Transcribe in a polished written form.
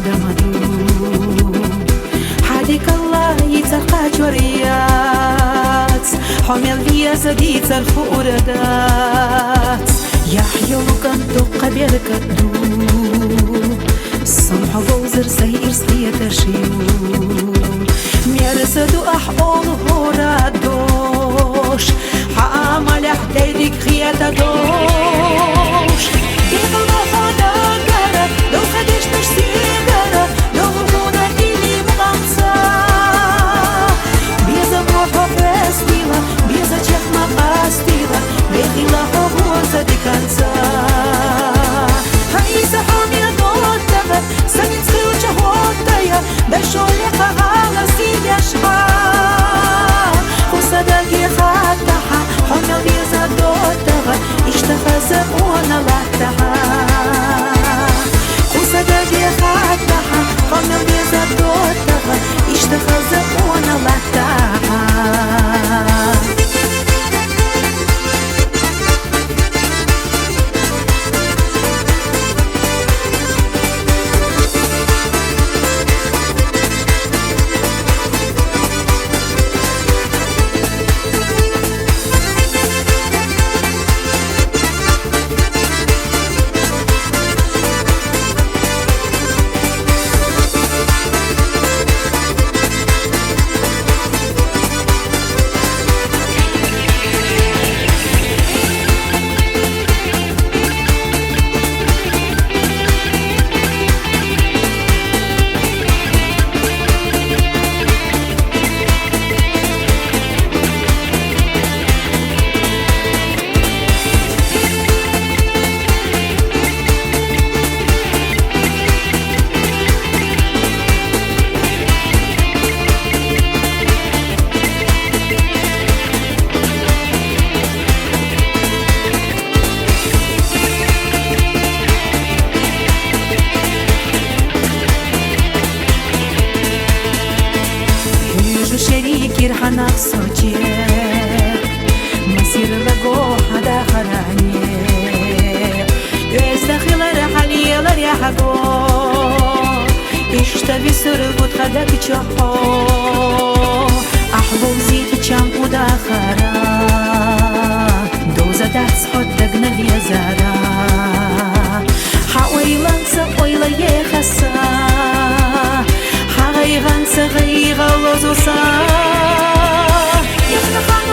دمدو حديك الله يتقى جوريات حمل لي زديت الفؤردات يحيو كنتو قبل كدو سمح بوزر سير سلية شيو ميرسدو أحقول هورادوش حامل احتيدك خياتا دوش ديقل مخودا قرا دو خدش تشسيقرا دو هونا إلي مغمسا بيزا مروحو فستيلا بيزا چخ مقاستيلا بيخيلا هوزا دي كنسا هايسا حامي دوتها سمين سخيوچا هوتايا بشولي قغالا سيدشها خصدقي خاتها حمل بيزا دوتها اشتخزا وانا لاتها خصدقي خاتها حمل بيزا دوتها اشتخزا وانا لاتها شريكي رح نقصوتي مسير لقو حدا خراني يستخيل رحلي لريح قو اشتبي سرقوت خدك چحو أحبو زيت چام قدا خرا دوزة داتس خدق نبي زارا حويلان سقويلا يخسا غيغان سغيغ لوزوسا يخنخان